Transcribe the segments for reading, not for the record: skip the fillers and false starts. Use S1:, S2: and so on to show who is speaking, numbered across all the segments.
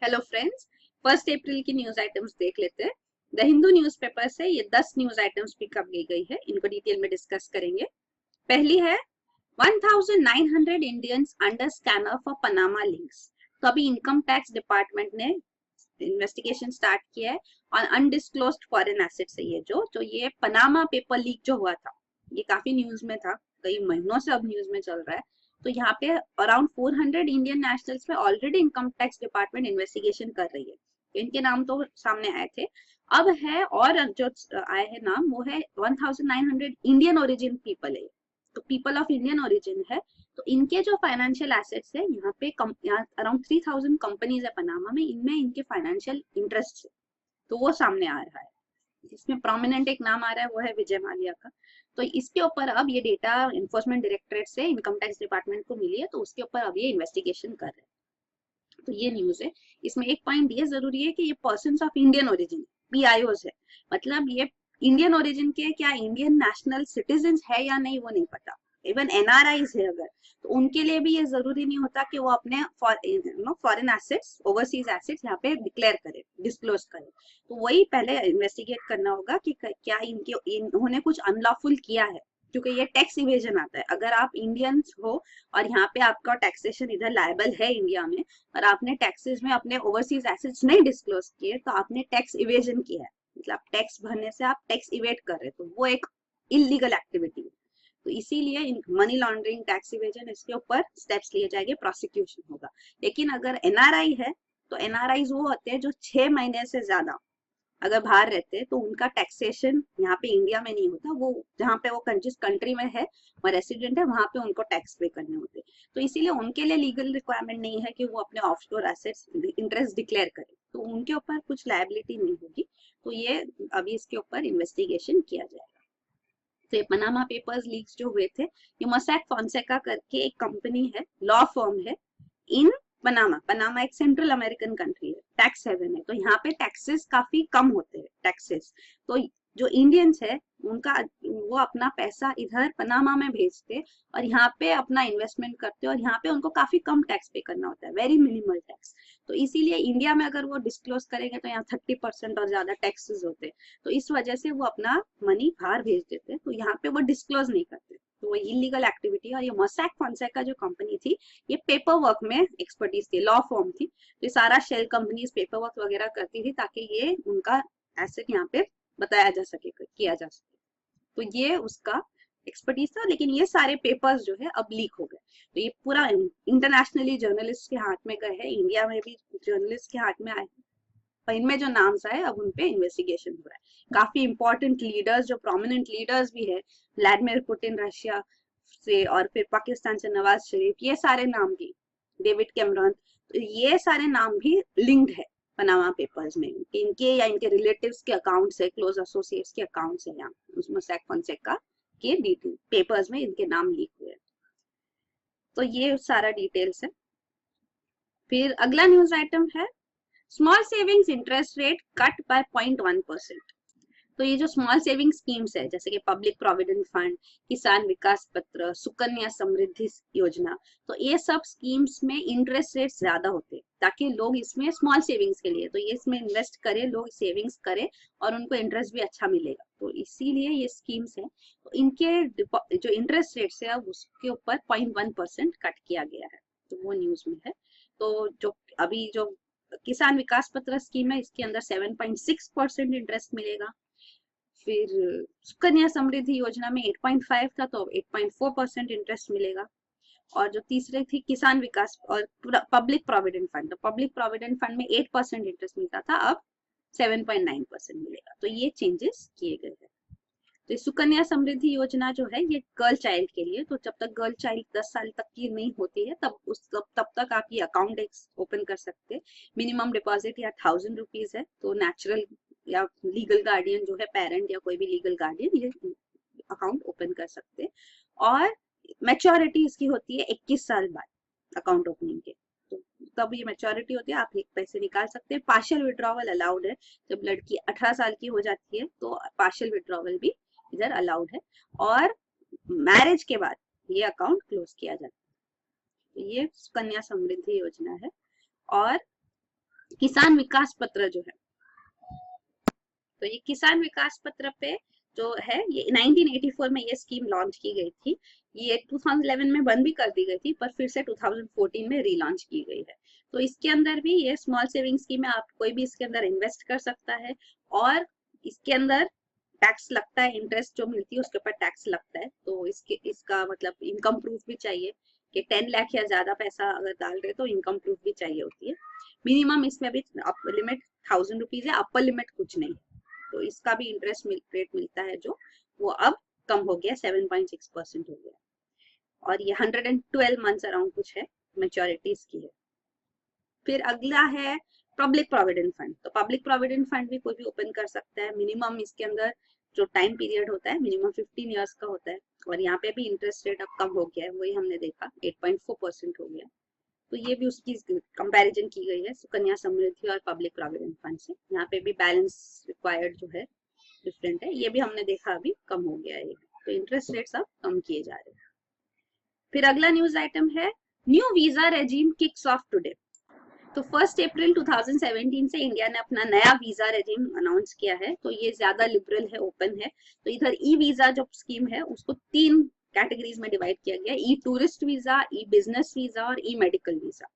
S1: Hello friends, 1 अप्रैल की news items देख लेते हैं। द हिंदू न्यूज़पेपर से ये 10 न्यूज आइटम्स पिकअप की गई है, इनको डिटेल में डिस्कस करेंगे। पहली है 1900 Indians under scanner for Panama links. तो अभी इनकम टैक्स डिपार्टमेंट ने इन्वेस्टिगेशन स्टार्ट किया है और अनडिस्क्लोज्ड फॉरेन एसेट से ये पनामा पेपर लीक जो हुआ था, ये काफी न्यूज में था, कई महीनों से अब न्यूज में चल रहा है। तो यहाँ पे अराउंड 400 इंडियन नेशनल्स पे already income tax department investigation कर रही है। इनके नाम तो सामने आए थे, अब है और जो आए हैं नाम वो है 1900 इंडियन ओरिजिन पीपल है, तो पीपल ऑफ इंडियन ओरिजिन है। तो इनके जो फाइनेंशियल एसेट्स है यहाँ पे अराउंड 3000 कंपनीज है पनामा में, इनमें इनके फाइनेंशियल इंटरेस्ट है, तो वो सामने आ रहा है। इसमें प्रोमिनेंट एक नाम आ रहा है, वो है विजय माल्या का। तो इसके ऊपर अब ये डेटा इन्फोर्समेंट डायरेक्टरेट से इनकम टैक्स डिपार्टमेंट को मिली है, तो उसके ऊपर अब ये इन्वेस्टिगेशन कर रहे हैं। तो ये न्यूज है। इसमें एक पॉइंट ये जरूरी है कि ये पर्सन ऑफ इंडियन ओरिजिन पीआईओज है, मतलब ये इंडियन ओरिजिन के, क्या इंडियन नेशनल सिटीजन है या नहीं वो नहीं पता। इवन एनआरआईज है अगर, तो उनके लिए भी ये जरूरी नहीं होता कि वो अपने फॉरेन एसेट्स, ओवरसीज एसेट्स यहाँ पे डिक्लेयर करे, डिस्क्लोज करे। तो वही पहले इन्वेस्टिगेट करना होगा कि क्या इन्होंने कुछ अनलॉफुल किया है, क्योंकि ये टैक्स इवेजन आता है। अगर आप इंडियंस हो और यहाँ पे आपका टैक्सेशन इधर लायबल है इंडिया में, और आपने टैक्सेस में अपने ओवरसीज एसेट्स नहीं डिस्क्लोज किए, तो आपने टैक्स इवेजन किया है, मतलब टैक्स भरने से आप टैक्स इवेट कर रहे, तो वो एक इलीगल एक्टिविटी है। तो इसीलिए मनी लॉन्ड्रिंग, टैक्स इवेजन, इसके ऊपर स्टेप्स लिए जाएंगे, प्रोसिक्यूशन होगा। लेकिन अगर एनआरआई है, तो एनआरआई वो होते हैं जो 6 महीने से ज्यादा अगर बाहर रहते हैं, तो उनका टैक्सेशन यहाँ पे इंडिया में नहीं होता, वो जहाँ पे वो जिस कंट्री में है वो रेसिडेंट है, वहां पे उनको टैक्स पे करने होते हैं। तो इसीलिए उनके लिए लीगल रिक्वायरमेंट नहीं है कि वो अपने ऑफशोर एसेट्स इंटरेस्ट डिक्लेयर करें, तो उनके ऊपर कुछ लायबिलिटी नहीं होगी। तो ये अभी इसके ऊपर इन्वेस्टिगेशन किया जाएगा। तो ये पनामा पेपर्स लीक्स जो हुए थे, ये मोसैक फोंसेका करके एक कंपनी है, लॉ फर्म है इन पनामा एक सेंट्रल अमेरिकन कंट्री है, टैक्स हेवन है, तो यहाँ पे टैक्सेस काफी कम होते हैं टैक्सेस। तो जो इंडियंस है उनका, वो अपना पैसा इधर पनामा में भेजते और यहाँ पे अपना इन्वेस्टमेंट करते, और यहाँ पे उनको काफी कम टैक्स पे करना होता है, वेरी मिनिमल टैक्स। तो इसीलिए इंडिया में अगर वो डिस्क्लोज करेंगे तो यहाँ 30% और ज्यादा टैक्सेस होते हैं, तो इस वजह से वो अपना मनी बाहर भेज देते हैं, तो यहाँ पे वो डिस्क्लोज नहीं करते, तो वो इलीगल एक्टिविटी है। और ये मोसैक फोंसेका जो कंपनी थी, ये पेपर वर्क में एक्सपर्टीज थी, लॉ फॉर्म थी, तो ये सारा शेल कंपनीज पेपर वर्क वगैरह करती थी ताकि ये उनका एसेट यहाँ पे बताया जा सके, किया जा सके। तो ये उसका एक्सपर्टीज था, लेकिन ये सारे पेपर्स जो है अब लीक हो गए। तो ये पूरा इंटरनेशनली जर्नलिस्ट के हाथ में गए हैं, इंडिया में भी जर्नलिस्ट के हाथ में आए हैं, और इनमें जो नाम्स आए अब उनपे इन्वेस्टिगेशन हो रहा है। काफी इंपॉर्टेंट लीडर्स, जो प्रोमिनेंट लीडर्स भी है, व्लादिमीर पुतिन रशिया से, और फिर पाकिस्तान से नवाज शरीफ, ये सारे नाम भी, डेविड कैमरॉन, तो ये सारे नाम भी लिंक्ड है पनामा पेपर्स में। इनके या इनके रिलेटिव्स के अकाउंट्स है, क्लोज एसोसिएट्स के अकाउंट्स है, यहाँ उसमें मोसैक फोंसेका के डिटेल पेपर्स में इनके नाम लीक हुए। तो ये सारा डिटेल्स है। फिर अगला न्यूज आइटम है small savings interest rate cut by 0.1%। तो ये जो स्मॉल सेविंग स्कीम्स है, जैसे कि पब्लिक प्रोविडेंट फंड, किसान विकास पत्र, सुकन्या समृद्धि योजना, तो ये सब स्कीम्स में इंटरेस्ट रेट ज्यादा होते हैं, ताकि लोग इसमें स्मॉल सेविंग्स के लिए, तो ये इसमें इन्वेस्ट करें, लोग सेविंग्स करें और उनको इंटरेस्ट भी अच्छा मिलेगा, तो इसीलिए ये स्कीम्स है। तो इनके जो इंटरेस्ट रेट है, अब उसके ऊपर 0.1% कट किया गया है, तो वो न्यूज में है। तो जो अभी जो किसान विकास पत्र स्कीम है, इसके अंदर 7.6% इंटरेस्ट मिलेगा। फिर सुकन्या समृद्धि योजना में 8.5 था, तो 8.4% इंटरेस्ट मिलेगा। और जो तीसरे थी किसान विकास और पब्लिक प्रोविडेंट फंड, तो पब्लिक प्रोविडेंट फंड में 8% इंटरेस्ट मिलता था, अब 7.9% मिलेगा। तो ये चेंजेस किए गए हैं। तो सुकन्या समृद्धि योजना जो है, ये गर्ल चाइल्ड के लिए, तो जब तक गर्ल चाइल्ड 10 साल तक की नहीं होती है, तब तक आप ये अकाउंट ओपन कर सकते हैं। मिनिमम डिपॉजिट या 1000 रुपीज है, तो नेचुरल या लीगल गार्डियन जो है, पेरेंट या कोई भी लीगल गार्डियन, ये अकाउंट ओपन कर सकते हैं। और मैच्योरिटी इसकी होती है 21 साल बाद अकाउंट ओपनिंग के, तो तब ये मैच्योरिटी होती है, आप पैसे निकाल सकते हैं। पार्शियल विड्रॉवल अलाउड है, जब लड़की 18 साल की हो जाती है तो पार्शियल विड्रॉवल भी इधर अलाउड है। और मैरिज के बाद ये अकाउंट क्लोज किया जाता है। तो ये सुकन्या समृद्धि योजना है। और किसान विकास पत्र जो है, तो ये किसान विकास पत्र पे जो है ये 1984 में ये स्कीम लॉन्च की गई थी। ये 2011 में बंद भी कर दी गई थी, पर फिर से 2014 में रीलॉन्च की गई है। तो इसके अंदर भी ये स्मॉल सेविंग स्कीम है, आप कोई भी इसके अंदर इन्वेस्ट कर सकता है, और इसके अंदर टैक्स लगता है, इंटरेस्ट जो मिलती है उसके ऊपर टैक्स लगता है। तो इसका मतलब इनकम प्रूफ भी चाहिए कि 10 लाख या ज्यादा पैसा अगर डाल रहे तो इनकम प्रूफ भी चाहिए होती है। मिनिमम इसमें भी लिमिट 1000 रुपीज है, अपर लिमिट कुछ नहीं। तो इसका भी इंटरेस्ट रेट मिलता है जो वो अब कम हो गया, 7.6% हो गया, और ये 112 मंथ्स अराउंड कुछ है मेच्योरिटी इसकी है। फिर अगला है पब्लिक प्रोविडेंट फंड। तो पब्लिक प्रोविडेंट फंड भी कोई भी ओपन कर सकता है। मिनिमम इसके अंदर जो टाइम पीरियड होता है मिनिमम 15 इयर्स का होता है, और यहाँ पे भी इंटरेस्ट रेट अब कम हो गया है, वही हमने देखा 8.4% हो गया। तो ये भी उसकी कंपैरिजन की गई है सुकन्या समृद्धि और पब्लिक प्रोविडेंट फंड से। यहाँ पे भी बैलेंस रिक्वायर्ड जो है डिफरेंट है, ये भी हमने देखा अभी कम हो गया है। तो इंटरेस्ट रेट्स अब कम किए जा रहे हैं। फिर अगला न्यूज आइटम है new visa regime kicks of today. तो 1 अप्रैल 2017 से इंडिया ने अपना नया वीजा रेजिम अनाउंस किया है। तो ये ज्यादा लिबरल है, ओपन है। तो इधर ई वीजा जो स्कीम है उसको 3 कैटेगरीज में डिवाइड किया गया, ई टूरिस्ट वीजा, ई बिजनेस वीजा और ई मेडिकल वीजा।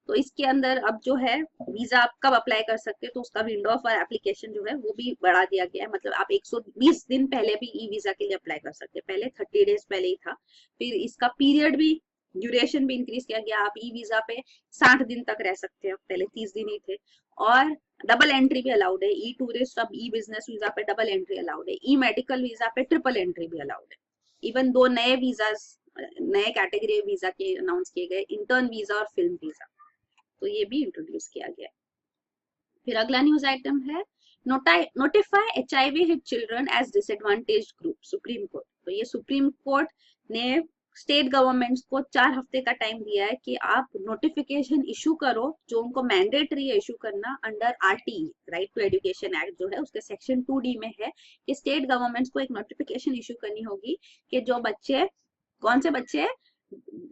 S1: तो इसके अंदर अब जो है वीजा आप कब अप्लाई कर सकते हैं, तो उसका विंडो फॉर एप्लीकेशन जो है वो भी बढ़ा दिया गया है। मतलब आप 120 दिन पहले भी ई वीजा के लिए अप्लाई कर सकते हैं, पहले 30 डेज पहले ही था। फिर इसका पीरियड भी, ड्यूरेशन भी इंक्रीज किया गया। आप ई वीजा पे 60 दिन तक रह सकते हैं, पहले 30 दिन ही थे। और डबल एंट्री भी अलाउड है। ई टूरिस्ट अब ई बिजनेस वीजा पे डबल एंट्री अलाउड है, ई मेडिकल वीजा पे ट्रिपल एंट्री भी अलाउड है। इवन 2 नए वीजा, नए कैटेगरी वीजा के अनाउंस किए गए, इंटर्न वीजा और फिल्म वीजा। तो ये भी इंट्रोड्यूस किया गया। फिर अगला न्यूज आइटम है notify HIV hit children as disadvantaged group, Supreme Court. तो ये सुप्रीम कोर्ट ने स्टेट गवर्नमेंट्स को 4 हफ्ते का टाइम दिया है कि आप नोटिफिकेशन इशू करो, जो उनको मैंडेटरी है इशू करना under RTE, right to education act जो है उसके सेक्शन 2D में है कि स्टेट गवर्नमेंट्स को एक नोटिफिकेशन इशू करनी होगी कि जो बच्चे, कौन से बच्चे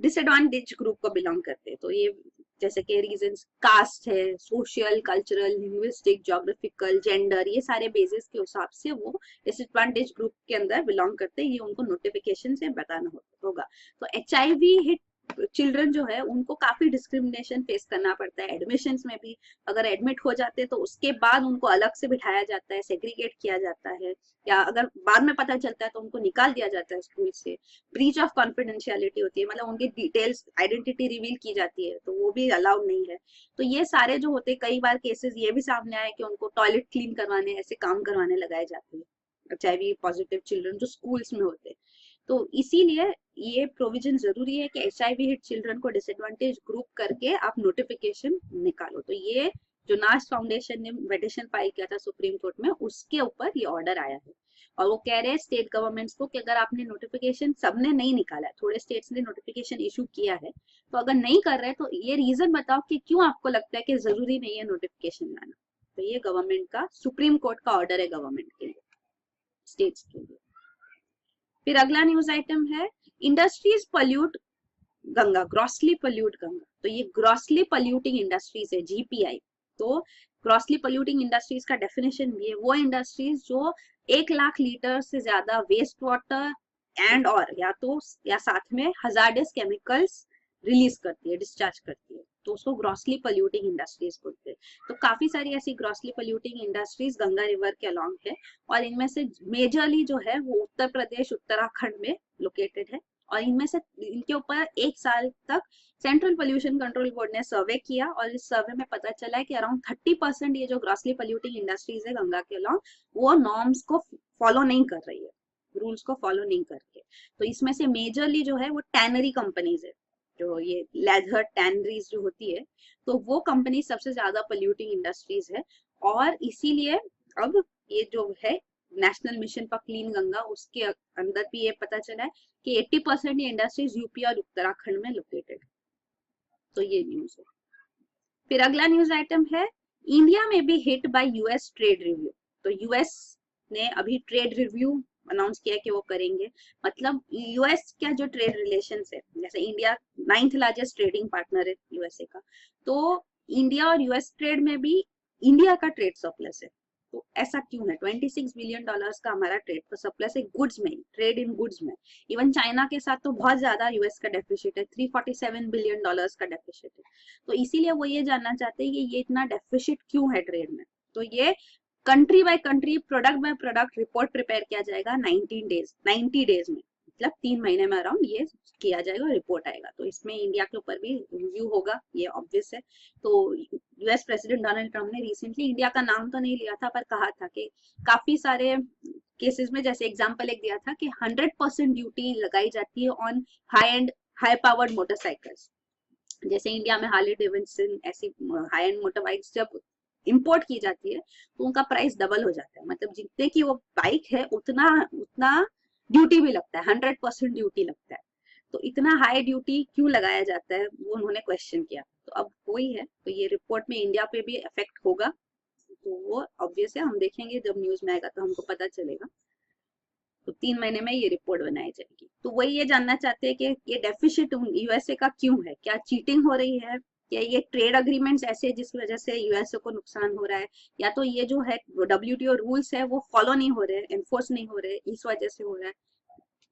S1: डिसएडवांटेज ग्रुप को बिलोंग करते हैं। तो ये जैसे कि रीजंस कास्ट है, social, cultural, linguistic, geographical, gender, ये सारे बेसिस के हिसाब से वो डिसएडवांटेज ग्रुप के अंदर बिलोंग करते हैं, ये उनको नोटिफिकेशन से बताना होगा। तो HIV हिट चिल्ड्रन जो है उनको काफी डिस्क्रिमिनेशन फेस करना पड़ता है एडमिशंस में भी। अगर एडमिट हो जाते हैं तो उसके बाद उनको अलग से बिठाया जाता है, सेग्रीगेट किया जाता है, या अगर बाद में पता चलता है तो उनको निकाल दिया जाता है स्कूल से। ब्रीच ऑफ कॉन्फिडेंशियलिटी होती है, मतलब उनकी डिटेल्स, आइडेंटिटी रिवील की जाती है, तो वो भी अलाउड नहीं है। तो ये सारे जो होते हैं, कई बार केसेस ये भी सामने आए कि उनको टॉयलेट क्लीन करवाने, ऐसे काम करवाने लगाए जाते हैं HIV पॉजिटिव चिल्ड्रन जो स्कूल्स में होते हैं। तो इसीलिए ये प्रोविजन जरूरी है कि HIV हिट चिल्ड्रन को डिसएडवांटेज ग्रुप करके आप नोटिफिकेशन निकालो। तो ये जो नाश फाउंडेशन ने पिटीशन फाइल किया था सुप्रीम कोर्ट में, उसके ऊपर ये ऑर्डर आया है। और वो कह रहे हैं स्टेट गवर्नमेंट्स को कि अगर आपने नोटिफिकेशन, सबने नहीं निकाला है, थोड़े स्टेट्स ने नोटिफिकेशन इशू किया है, तो अगर नहीं कर रहे तो ये रीजन बताओ कि क्यों आपको लगता है कि जरूरी नहीं है नोटिफिकेशन लाना। तो ये गवर्नमेंट का, सुप्रीम कोर्ट का ऑर्डर है गवर्नमेंट के लिए, स्टेट्स के लिए। फिर अगला न्यूज आइटम है industries pollute Ganga, grossly pollute Ganga. तो ये ग्रॉसली पॉल्यूटिंग इंडस्ट्रीज है, GPI। तो ग्रॉसली पॉल्यूटिंग इंडस्ट्रीज का डेफिनेशन भी है वो इंडस्ट्रीज जो 1 लाख लीटर से ज्यादा वेस्ट वाटर एंड और या साथ में हजार्डस केमिकल्स रिलीज करती है, डिस्चार्ज करती है, तो उसको ग्रॉसली पॉल्यूटिंग इंडस्ट्रीज बोलते हैं। तो काफी सारी ऐसी grossly polluting industries Ganga river के अलॉन्ग है, और इनमें से मेजरली जो है वो उत्तर प्रदेश, उत्तराखंड में लोकेटेड है। और इनमें से, इनके ऊपर 1 साल तक सेंट्रल पोल्यूशन कंट्रोल बोर्ड ने सर्वे किया, और इस सर्वे में पता चला है कि अराउंड 30% ये जो ग्रॉसली पॉल्यूटिंग इंडस्ट्रीज है गंगा के अलॉन्ग, वो नॉर्म्स को फॉलो नहीं कर रही है, रूल्स को फॉलो नहीं करके। तो इसमें से मेजरली जो है वो टैनरी कंपनीज है, जो ये लेदर टैनरीज जो होती है, तो वो कंपनी सबसे ज्यादा पोल्यूटिंग इंडस्ट्रीज है। और इसीलिए अब ये जो है national mission for clean Ganga, उसके अंदर भी ये पता चला है कि 80% ये इंडस्ट्रीज यूपी और उत्तराखंड में लोकेटेड। तो ये न्यूज है। फिर अगला न्यूज आइटम है इंडिया में भी hit by US trade review. तो US ने अभी ट्रेड रिव्यू अनाउंस किया कि वो करेंगे। मतलब US का जो ट्रेड रिलेशंस है, जैसे India 9th largest trading partner है USA का, तो इंडिया और यूएस ट्रेड में भी इंडिया का ट्रेड सरप्लस है। तो ऐसा क्यों है? 26 बिलियन डॉलर्स का हमारा ट्रेड का सरप्लस है गुड्स में, ट्रेड इन गुड्स में। इवन चाइना के साथ तो बहुत ज्यादा यूएस का डेफिसिट है, 347 बिलियन डॉलर्स का डेफिसिट है। तो इसीलिए वो ये जानना चाहते हैं कि ये इतना डेफिसिट क्यों है ट्रेड में। तो ये country by country, product by product report prepare किया जाएगा 90 डेज में, मतलब 3 महीने में अराउंड ये किया जाएगा, रिपोर्ट आएगा। तो इसमें इंडिया के ऊपर भी रिव्यू होगा, ये ऑब्वियस है। तो यूएस प्रेसिडेंट डोनाल्ड ट्रम्प ने रिसेंटली इंडिया का नाम तो नहीं लिया था, पर कहा था कि काफी सारे केसेस में, जैसे एग्जांपल एक दिया था कि 100% ड्यूटी लगाई जाती है on high and high powered motorcycles. जैसे इंडिया में हार्ले डेविडसन ऐसी हाई एंड मोटर बाइक्स जब इंपोर्ट की जाती है तो उनका प्राइस डबल हो जाता है, मतलब जितने की वो बाइक है उतना उतना ड्यूटी भी लगता है, 100% ड्यूटी लगता है। तो इतना हाई ड्यूटी क्यों लगाया जाता है, वो उन्होंने क्वेश्चन किया। तो अब वही है, तो ये रिपोर्ट में इंडिया पे भी इफेक्ट होगा, तो वो ऑब्वियस है, हम देखेंगे जब न्यूज में आएगा तो हमको पता चलेगा। तो 3 महीने में ये रिपोर्ट बनाई जाएगी। तो वही ये जानना चाहते हैं कि ये डेफिसिट यूएसए का क्यों है, क्या चीटिंग हो रही है, या ये ट्रेड अग्रीमेंट्स ऐसे है जिस वजह से यूएसए को नुकसान हो रहा है, या तो ये जो है डब्ल्यूटीओ रूल्स है वो फॉलो नहीं हो रहे, एनफोर्स नहीं हो रहे, इस वजह से हो रहा है।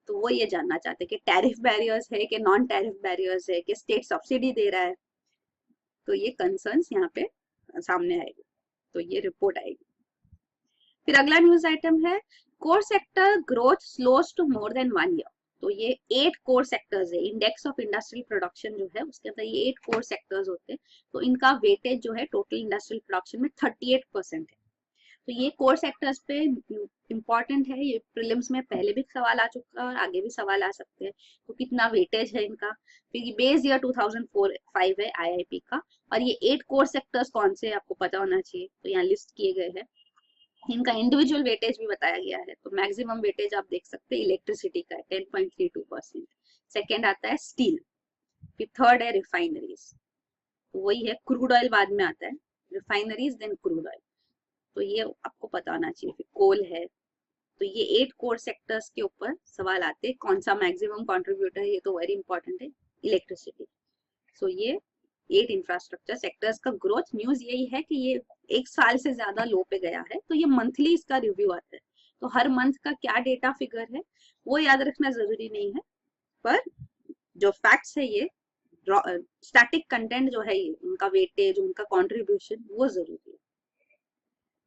S1: तो वो ये जानना चाहते हैं कि टैरिफ बैरियर्स है कि नॉन टैरिफ बैरियर्स है कि स्टेट सब्सिडी दे रहा है। तो ये कंसर्न्स यहाँ पे सामने आएगी, तो ये रिपोर्ट आएगी। फिर अगला न्यूज आइटम है core sector growth slows to more than 1 year. तो ये 8 कोर सेक्टर्स है, इंडेक्स ऑफ इंडस्ट्रियल प्रोडक्शन जो है उसके अंदर ये 8 कोर सेक्टर्स होते हैं। तो इनका वेटेज जो है टोटल इंडस्ट्रियल प्रोडक्शन में 38% है। तो ये कोर सेक्टर्स पे इंपॉर्टेंट है, ये प्रीलिम्स में पहले भी सवाल आ चुका है और आगे भी सवाल आ सकते हैं। तो कितना वेटेज है इनका, क्योंकि बेस ईयर 2004-5 है आईआईपी का, और ये 8 कोर सेक्टर्स कौन से आपको पता होना चाहिए, तो यहाँ लिस्ट किए गए हैं। इनका इंडिविजुअल वेटेज भी बताया गया है। तो मैक्सिमम वेटेज आप देख सकते हैं इलेक्ट्रिसिटी का है 10.32%, सेकेंड आता है स्टील, फिर थर्ड है रिफाइनरीज, तो वही है, क्रूड ऑयल बाद में आता है, रिफाइनरीज देन क्रूड ऑयल, तो ये आपको पता होना चाहिए। फिर कोल है। तो ये 8 कोर सेक्टर्स के ऊपर सवाल आते हैं, कौन सा मैक्सिमम कंट्रीब्यूटर है, ये तो वेरी इंपॉर्टेंट है, इलेक्ट्रिसिटी। सो ये 8 इंफ्रास्ट्रक्चर सेक्टर्स का ग्रोथ न्यूज यही है कि ये 1 साल से ज्यादा लो पे गया है। तो ये मंथली इसका रिव्यू आता है, तो हर मंथ का क्या डेटा फिगर है वो याद रखना जरूरी नहीं है, पर जो फैक्ट्स है ये स्टैटिक कंटेंट जो है ये उनका वेटेज, उनका कॉन्ट्रीब्यूशन वो जरूरी है।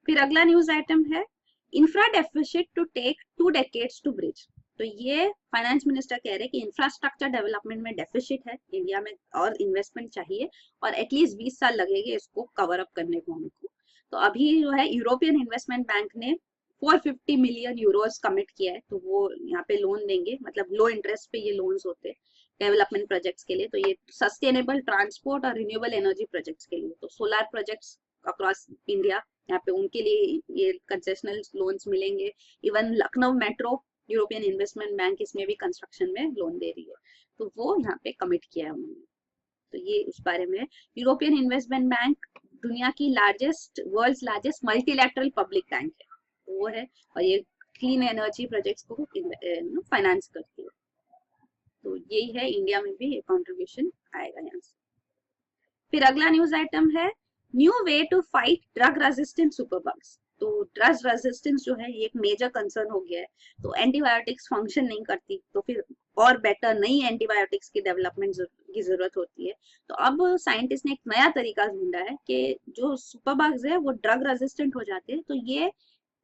S1: फिर अगला न्यूज आइटम है infra deficit to take 2 decades to bridge. तो ये फाइनेंस मिनिस्टर कह रहे हैं कि इंफ्रास्ट्रक्चर डेवलपमेंट में डेफिसिट है इंडिया में और इन्वेस्टमेंट चाहिए, और एटलीस्ट 20 साल लगेंगे इसको कवर अप करने को हमको। तो अभी जो है यूरोपियन इन्वेस्टमेंट बैंक ने 450 मिलियन यूरोस कमिट किया है, तो वो यहाँ पे लोन देंगे, मतलब लो इंटरेस्ट पे ये लोन्स होते हैं डेवलपमेंट प्रोजेक्ट्स के लिए। तो ये सस्टेनेबल ट्रांसपोर्ट और रिन्यूएबल एनर्जी प्रोजेक्ट्स के लिए, तो सोलर प्रोजेक्ट्स अक्रॉस इंडिया यहाँ पे उनके लिए ये कंसेशनल लोन्स मिलेंगे। Even Lucknow metro European investment bank इसमें भी कंस्ट्रक्शन में लोन दे रही है, तो वो यहाँ पे कमिट किया है उन्होंने। तो ये उस बारे में यूरोपियन इन्वेस्टमेंट बैंक दुनिया की world's largest multilateral public bank है, तो वो है, और ये क्लीन एनर्जी प्रोजेक्ट्स को फाइनेंस करती है। तो यही है, इंडिया में भी ये कॉन्ट्रीब्यूशन आएगा यहाँ से। फिर अगला न्यूज आइटम है new way to fight drug resistant superbugs. तो ड्रग रेजिस्टेंस जो है ये एक मेजर कंसर्न हो गया है। तो एंटीबायोटिक्स फंक्शन नहीं करती, तो फिर और बेटर नई एंटीबायोटिक्स की डेवलपमेंट की जरूरत होती है। तो अब साइंटिस्ट ने एक नया तरीका ढूंढा है कि जो सुपरबग्स है वो ड्रग रेजिस्टेंट हो जाते हैं, तो ये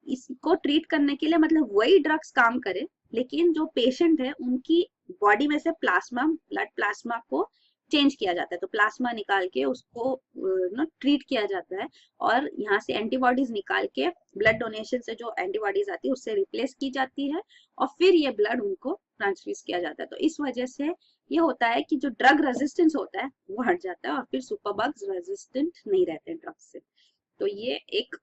S1: इसको ट्रीट करने के लिए, मतलब वही ड्रग्स काम करे, लेकिन जो पेशेंट है उनकी बॉडी में से ब्लड प्लाज्मा को चेंज किया जाता है। तो प्लाज्मा निकाल के उसको ट्रीट किया जाता है, और यहाँ से एंटीबॉडीज निकाल के ब्लड डोनेशन से जो एंटीबॉडीज आती है उससे रिप्लेस की जाती है, और फिर ये ब्लड उनको ट्रांसफ्यूज किया जाता है। तो इस वजह से ये होता है कि जो ड्रग रेजिस्टेंस होता है वो हट जाता है, और फिर सुपरबग्स रेजिस्टेंट नहीं रहते ड्रग से। तो ये एक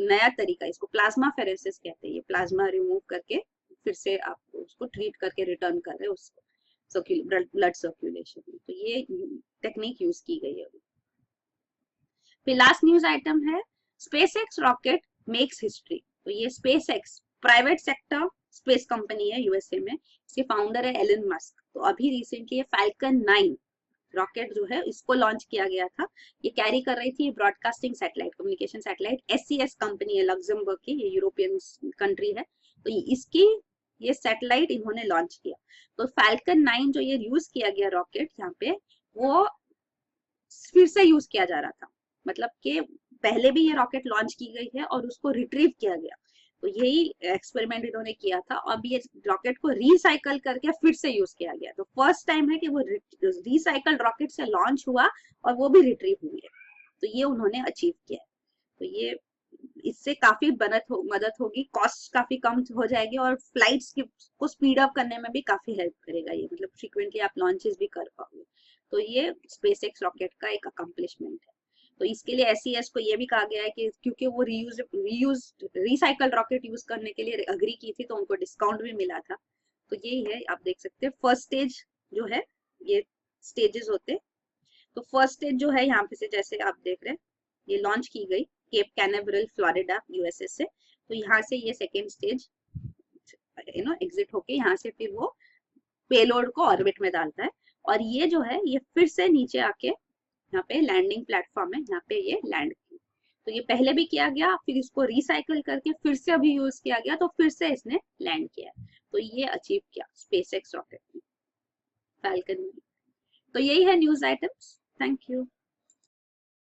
S1: नया तरीका, इसको प्लाज्मा फेरेसिस कहते हैं। ये प्लाज्मा रिमूव करके फिर से आप उसको ट्रीट करके रिटर्न कर रहे हैं उसको ब्लड सर्कुलेशन में। तो ये टेक्निक यूज की गई है। फिर लास्ट न्यूज आइटम है स्पेसएक्स रॉकेट मेक्स हिस्ट्री। तो ये SpaceX private sector space company है यूएसए में, इसके फाउंडर है एलन मस्क। तो अभी रिसेंटली फैल्कन 9 रॉकेट जो है इसको लॉन्च किया गया था। ये कैरी कर रही थी broadcasting satellite, communication satellite, SES company है लग्जमबर्ग की, ये यूरोपियन कंट्री है। तो इसकी ये सैटेलाइट इन्होंने लॉन्च किया। तो फैल्कन 9 जो ये यूज किया गया रॉकेट यहाँ पे, वो फिर से यूज किया जा रहा था, मतलब कि पहले भी ये रॉकेट लॉन्च की गई है और उसको रिट्रीव किया गया। तो यही एक्सपेरिमेंट इन्होंने किया था। अब ये रॉकेट को रिसाइकल करके फिर से यूज किया गया। तो फर्स्ट टाइम है कि वो रिसाइकल्ड रॉकेट से लॉन्च हुआ और वो भी रिट्रीव हुई है। तो ये उन्होंने अचीव किया है। तो ये इससे काफी मदद होगी, कॉस्ट काफी कम हो जाएगी और फ्लाइट्स को स्पीड अप करने में भी काफी हेल्प करेगा ये, मतलब फ्रीक्वेंटली आप लॉन्चेस भी कर पाओगे। तो ये स्पेसएक्स रॉकेट का एक अकम्प्लिशमेंट है। तो इसके लिए SES को ये भी कहा गया है कि क्योंकि वो रिसाइकल रॉकेट यूज करने के लिए अग्री की थी, तो उनको डिस्काउंट भी मिला था। तो यही है, आप देख सकते हैं फर्स्ट स्टेज जो है, ये स्टेजेस होते। तो फर्स्ट स्टेज जो है यहाँ पे से जैसे आप देख रहे हैं, ये लॉन्च की गई केप कैनावरल फ्लोरिडा USA से। तो यहाँ से ये सेकेंड स्टेज एग्जिट होके यहाँ से फिर वो पेलोड को ऑर्बिट में डालता है। और ये जो है ये फिर से नीचे आके यहाँ पे लैंडिंग प्लेटफॉर्म है, यहाँ पे ये लैंड की। तो ये पहले भी किया गया, फिर इसको रिसाइकल करके फिर से अभी यूज किया गया, तो फिर से इसने लैंड किया। तो ये अचीव किया स्पेसएक्स रॉकेट ने, फैल्कन ने। तो यही है न्यूज आइटम्स। Thank you.